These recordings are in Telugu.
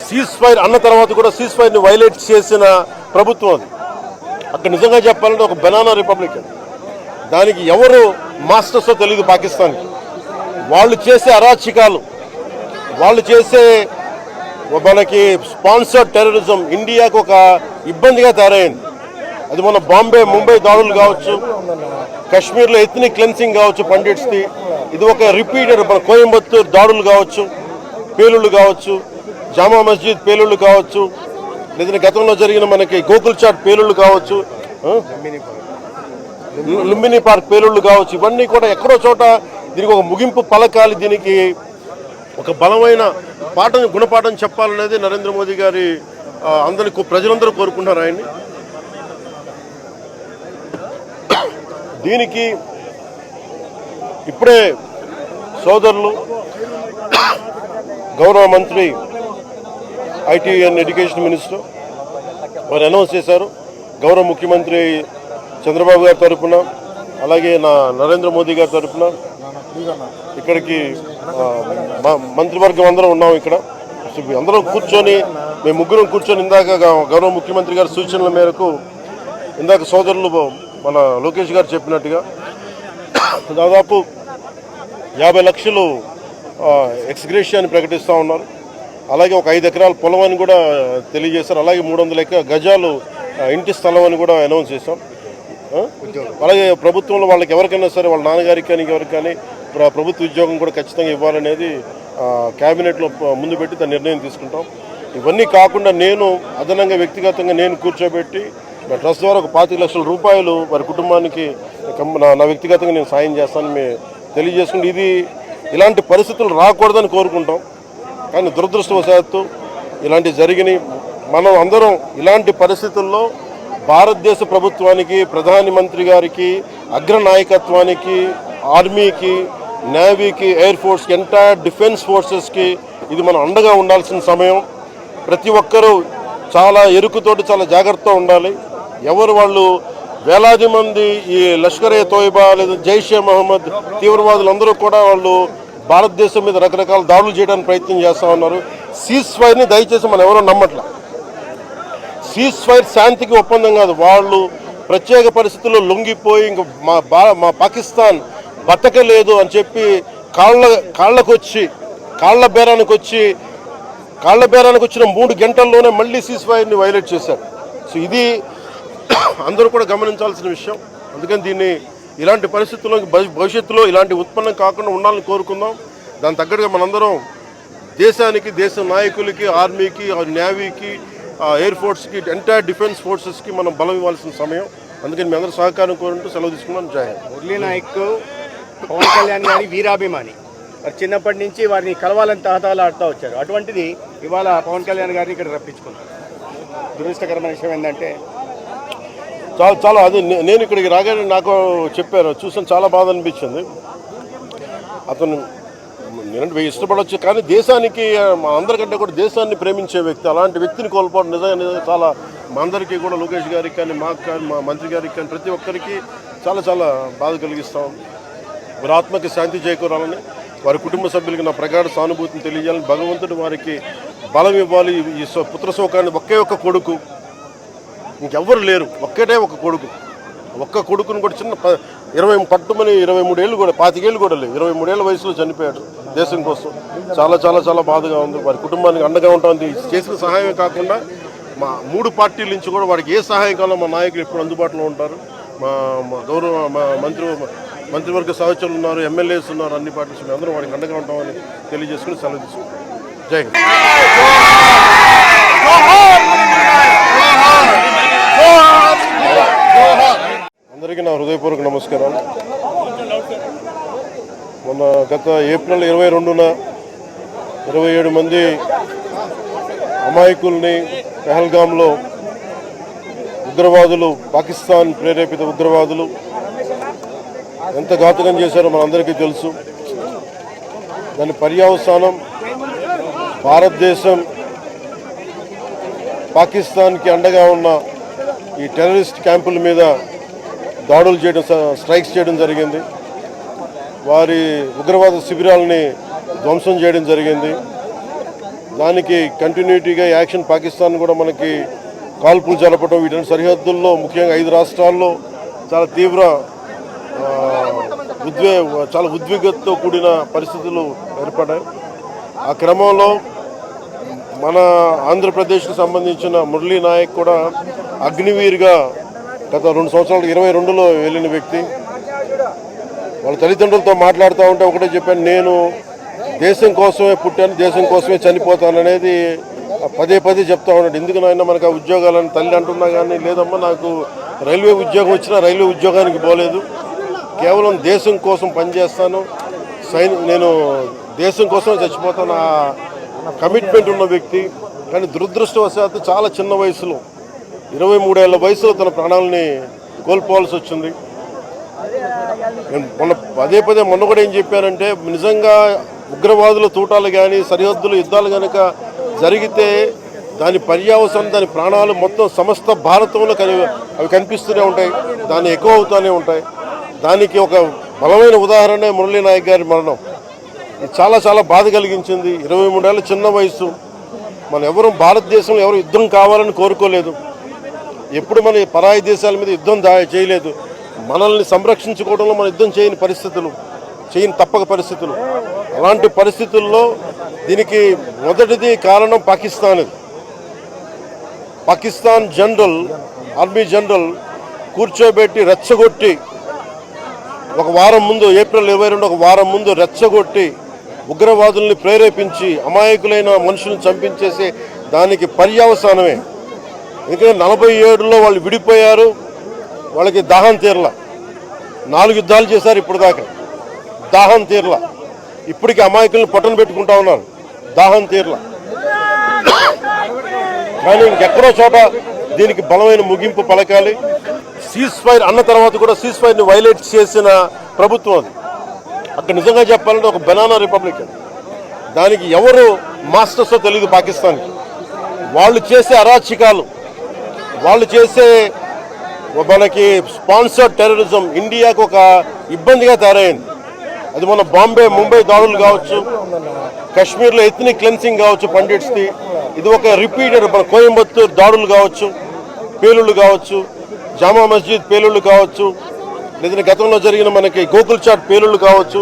సీజ్ ఫైర్ అన్న తర్వాత కూడా సీజ్ ఫైర్ని వైలేట్ చేసిన ప్రభుత్వం అది. అక్కడ నిజంగా చెప్పాలంటే ఒక బనానా రిపబ్లిక్ అది. దానికి ఎవరు మాస్టర్సో తెలియదు పాకిస్తాన్కి. వాళ్ళు చేసే అరాచకాలు, వాళ్ళు చేసే మనకి స్పాన్సర్డ్ టెర్రరిజం ఇండియాకు ఒక ఇబ్బందిగా తయారైంది. అది మన బాంబే ముంబై దాడులు కావచ్చు, కాశ్మీర్లో ఎథ్నిక్ క్లెన్సింగ్ కావచ్చు పండిట్స్ది, ఇది ఒక రిపీటెడ్ మన కోయంబత్తూర్ దాడులు కావచ్చు, పేలుళ్ళు కావచ్చు, జామా మస్జిద్ పేలుళ్ళు కావచ్చు, లేదంటే గతంలో జరిగిన మనకి గోకుల్ చాట్ పేలుళ్ళు కావచ్చు, లుంబిని పార్క్ పేలుళ్ళు కావచ్చు, ఇవన్నీ కూడా ఎక్కడో చోట దీనికి ఒక ముగింపు పలకాలి, దీనికి ఒక బలమైన పాఠం గుణపాఠం చెప్పాలనేది నరేంద్ర మోదీ గారి అందరికీ ప్రజలందరూ కోరుకుంటున్నారు ఆయన్ని. దీనికి ఇప్పుడే సోదరులు గౌరవ మంత్రి ఐటీ అండ్ ఎడ్యుకేషన్ మినిస్టర్ వారు అనౌన్స్ చేశారు. గౌరవ ముఖ్యమంత్రి చంద్రబాబు గారి తరఫున, అలాగే నరేంద్ర మోదీ గారి తరఫున ఇక్కడికి మంత్రివర్గం అందరం ఉన్నాం. ఇక్కడ అందరం కూర్చొని మేము ముగ్గురం కూర్చొని ఇందాక గౌరవ ముఖ్యమంత్రి గారి సూచనల మేరకు ఇందాక సోదరులు మన లోకేష్ గారు చెప్పినట్టుగా దాదాపు 50 లక్షలు ఎక్స్గ్రేషియాని ప్రకటిస్తూ ఉన్నారు. అలాగే ఒక 5 ఎకరాల పొలం అని కూడా తెలియజేశారు. అలాగే 300 గజాలు ఇంటి స్థలం అని కూడా అనౌన్స్ చేశాం. అలాగే ప్రభుత్వంలో వాళ్ళకి ఎవరికైనా సరే, వాళ్ళ నాన్నగారికి కానీ ఎవరికి కానీ ప్రభుత్వ ఉద్యోగం కూడా ఖచ్చితంగా ఇవ్వాలనేది క్యాబినెట్లో ముందు పెట్టి దాని నిర్ణయం తీసుకుంటాం. ఇవన్నీ కాకుండా నేను అదనంగా వ్యక్తిగతంగా నేను కూర్చోబెట్టి నా ట్రస్ట్ ద్వారా ఒక 25 లక్షల రూపాయలు వారి కుటుంబానికి నా వ్యక్తిగతంగా నేను సాయం చేస్తానని తెలియజేసుకుంటే, ఇది ఇలాంటి పరిస్థితులు రాకూడదని కోరుకుంటాం. కానీ దురదృష్టవశాత్తు ఇలాంటివి జరిగినాయి. మనం అందరం ఇలాంటి పరిస్థితుల్లో భారతదేశ ప్రభుత్వానికి, ప్రధాని మంత్రి గారికి, అగ్రనాయకత్వానికి, ఆర్మీకి, నేవీకి, ఎయిర్ ఫోర్స్కి, ఎంటైర్ డిఫెన్స్ ఫోర్సెస్కి ఇది మనం అండగా ఉండాల్సిన సమయం. ప్రతి ఒక్కరూ చాలా ఎరుకుతోటి చాలా జాగ్రత్తగా ఉండాలి. ఎవరు వాళ్ళు వేలాది మంది ఈ లష్కరే తోయిబా లేదా జైషే మహమ్మద్ తీవ్రవాదులందరూ కూడా వాళ్ళు భారతదేశం మీద రకరకాల దాడులు చేయడానికి ప్రయత్నం చేస్తూ ఉన్నారు. సీజ్ ఫైర్ని దయచేసి మనం ఎవరో నమ్మట్లా. సీజ్ ఫైర్ శాంతికి ఒప్పందం కాదు. వాళ్ళు ప్రత్యేక పరిస్థితుల్లో లొంగిపోయి ఇంక మా పాకిస్తాన్ బతకలేదు అని చెప్పి కాళ్ళ బేరానికి వచ్చిన 3 గంటల్లోనే మళ్ళీ సీజ్ ఫైర్ని వైలేట్ చేశారు. సో ఇది అందరూ కూడా గమనించాల్సిన విషయం. అందుకని దీన్ని ఇలాంటి పరిస్థితుల్లో భవిష్యత్తులో ఇలాంటి ఉత్పన్నం కాకుండా ఉండాలని కోరుకుందాం. దాని తగ్గట్టుగా మనందరం దేశానికి, దేశ నాయకులకి, ఆర్మీకి, నేవీకి, ఎయిర్ ఫోర్స్కి, ఎంటైర్ డిఫెన్స్ ఫోర్సెస్కి మనం బలం ఇవ్వాల్సిన సమయం. అందుకని మీ అందరూ సహకారం కోరుకుంటూ సెలవు తీసుకున్నాం. జై హింద్. మురళీ నాయక్ పవన్ కళ్యాణ్ గారి వీరాభిమాని. మరి చిన్నప్పటి నుంచి వారిని కలవాలని తహతహలాడుతూ వచ్చారు. అటువంటిది ఇవాళ పవన్ కళ్యాణ్ గారిని ఇక్కడ రప్పించుకున్నారు. దురదృష్టకరమైన విషయం ఏంటంటే చాలా అది నేను ఇక్కడికి రాగానే నాకు చెప్పారు, చూసాను, చాలా బాధ అనిపించింది. అతను నేనంటే ఇష్టపడవచ్చు, కానీ దేశానికి మా అందరికంటే కూడా దేశాన్ని ప్రేమించే వ్యక్తి, అలాంటి వ్యక్తిని కోల్పోవడం నిజంగా చాలా మా అందరికీ కూడా, లోకేష్ గారికి కానీ, మాకు కానీ, మా మంత్రి గారికి కానీ, ప్రతి ఒక్కరికి చాలా చాలా బాధ కలిగిస్తాం. వారి ఆత్మకి శాంతి చేకూరాలని, వారి కుటుంబ సభ్యులకి నా ప్రగాఢ సానుభూతిని తెలియజేయాలని, భగవంతుడు వారికి బలం ఇవ్వాలి. ఈ పుత్ర శోకాన్ని ఒకే ఒక్క కొడుకు, ఇంకెవ్వరు లేరు, ఒక్కటే ఒక కొడుకు. ఒక్క కొడుకుని కూడా చిన్న 23 ఏళ్ళు కూడా 25 ఏళ్ళు కూడా లేవు, 23 ఏళ్ళ వయసులో చనిపోయాడు దేశం కోసం. చాలా చాలా చాలా బాధగా ఉంది. వారి కుటుంబానికి అండగా ఉంటుంది. చేసిన సహాయమే కాకుండా మా 3 పార్టీల నుంచి కూడా వారికి ఏ సహాయం కావాలో మా నాయకులు ఎప్పుడు అందుబాటులో ఉంటారు. మా గౌరవ మంత్రివర్గ సహచరులు ఉన్నారు, ఎమ్మెల్యేస్ ఉన్నారు, అన్ని పార్టీస్ మేము అందరం వారికి అండగా ఉంటామని తెలియజేసుకుని సెలవు తీసుకుంటాం. జై హింద్. అందరికీ నా హృదయపూర్వక నమస్కారం. మొన్న గత ఏప్రిల్ 22న 27 మంది అమాయకుల్ని పెహల్గాంలో ఉగ్రవాదులు, పాకిస్తాన్ ప్రేరేపిత ఉగ్రవాదులు ఎంత ఘాతుకం చేశారో మనందరికీ తెలుసు. దాని పర్యవసానం భారతదేశం పాకిస్తాన్కి అండగా ఉన్న ఈ టెర్రరిస్ట్ క్యాంపుల మీద దాడులు చేయడం, స్ట్రైక్స్ చేయడం జరిగింది. వారి ఉగ్రవాద శిబిరాలని ధ్వంసం చేయడం జరిగింది. దానికి కంటిన్యూటీగా యాక్షన్ పాకిస్తాన్ కూడా మనకి కాల్పులు జరపడం, వీటి సరిహద్దుల్లో ముఖ్యంగా 5 రాష్ట్రాల్లో చాలా తీవ్ర చాలా ఉద్విగ్నతతో కూడిన పరిస్థితులు ఏర్పడ్డాయి. ఆ క్రమంలో మన ఆంధ్రప్రదేశ్కి సంబంధించిన మురళీ నాయక్ కూడా అగ్నివీర్గా గత 2 సంవత్సరాలు 22లో వెళ్ళిన వ్యక్తి. వాళ్ళ తల్లిదండ్రులతో మాట్లాడుతూ ఉంటే ఒకటే చెప్పాను, నేను దేశం కోసమే పుట్టాను, దేశం కోసమే చనిపోతాను అనేది పదే చెప్తా ఉన్నాడు. ఎందుకు నాయన మనకు ఆ ఉద్యోగాలని తల్లి అంటున్నా కానీ, లేదమ్మా నాకు రైల్వే ఉద్యోగం వచ్చినా రైల్వే ఉద్యోగానికి పోలేదు, కేవలం దేశం కోసం పనిచేస్తాను, నేను దేశం కోసమే చచ్చిపోతాను ఆ కమిట్మెంట్ ఉన్న వ్యక్తి. కానీ దురదృష్టవశాత్తు చాలా చిన్న వయసులో 23 ఏళ్ల వయసులో తన ప్రాణాలని కోల్పోవాల్సి వచ్చింది. నేను మొన్న కూడా ఏం చెప్పానంటే, నిజంగా ఉగ్రవాదుల తూటాలు కానీ సరిహద్దులు యుద్ధాలు కనుక జరిగితే దాని పర్యావసనం, దాని ప్రాణాలు మొత్తం సమస్త భారతంలో అవి కనిపిస్తూనే ఉంటాయి, దాన్ని ఎక్కువ అవుతూనే ఉంటాయి. దానికి ఒక బలమైన ఉదాహరణ మురళీ నాయక్ గారి మరణం. ఇది చాలా బాధ కలిగించింది. 23 ఏళ్ళ చిన్న వయసు. మన ఎవరు భారతదేశంలో ఎవరు యుద్ధం కావాలని కోరుకోలేదు, ఎప్పుడు మన పరాయి దేశాల మీద యుద్ధం చేయలేదు. మనల్ని సంరక్షించుకోవడంలో మన యుద్ధం చేయని తప్పక పరిస్థితులు. అలాంటి పరిస్థితుల్లో దీనికి మొదటిది కారణం పాకిస్తాన్ ఆర్మీ జనరల్ కూర్చోబెట్టి రెచ్చగొట్టి ఒక వారం ముందు, ఏప్రిల్ 22 ఒక వారం ముందు రెచ్చగొట్టి ఉగ్రవాదుల్ని ప్రేరేపించి అమాయకులైన మనుషులను చంపించేసే దానికి పర్యవసానమే. ఎందుకంటే 47లో వాళ్ళు విడిపోయారు, వాళ్ళకి దాహం తీరలా. 4 యుద్ధాలు చేశారు ఇప్పుడు దాకా, దాహం తీరలా. ఇప్పటికీ అమాయకులను పట్టణ పెట్టుకుంటా ఉన్నారు, దాహం తీరలా. కానీ ఇంకెక్కడో చోట దీనికి బలమైన ముగింపు పలకాలి. సీజ్ ఫైర్ అన్న తర్వాత కూడా సీజ్ ఫైర్ని వైలేట్ చేసిన ప్రభుత్వం అది. అక్కడ నిజంగా చెప్పాలంటే ఒక బనానా రిపబ్లిక్. దానికి ఎవరు మాస్టర్సో తెలియదు పాకిస్తాన్కి. వాళ్ళు చేసే అరాచకాలు, వాళ్ళు చేసే మనకి స్పాన్సర్డ్ టెర్రరిజం ఇండియాకు ఒక ఇబ్బందిగా తయారైంది. అది మన ముంబై దాడులు కావచ్చు, కాశ్మీర్లో ఎథ్నిక్ క్లెన్సింగ్ కావచ్చు పండిట్స్ది, ఇది ఒక రిపీటెడ్ మన కోయంబత్తూర్ దాడులు కావచ్చు, పేలుళ్ళు కావచ్చు, జామా మస్జిద్ పేలుళ్ళు కావచ్చు, లేదంటే గతంలో జరిగిన మనకి గోకుల్ చాట్ పేలుళ్ళు కావచ్చు,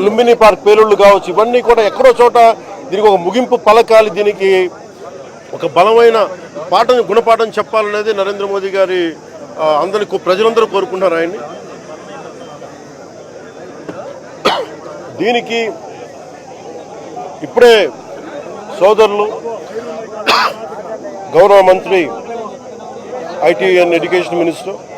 లుంబిని పార్క్ పేలుళ్ళు కావచ్చు, ఇవన్నీ కూడా ఎక్కడో చోట దీనికి ఒక ముగింపు పలకాలి. దీనికి ఒక బలమైన గుణపాఠం చెప్పాలనేది నరేంద్ర మోదీ గారి ప్రజలందరూ కోరుకుంటున్నారు ఆయన్ని. దీనికి ఇప్పుడే సోదరులు గౌరవ మంత్రి ఐటీ అండ్ ఎడ్యుకేషన్ మినిస్టర్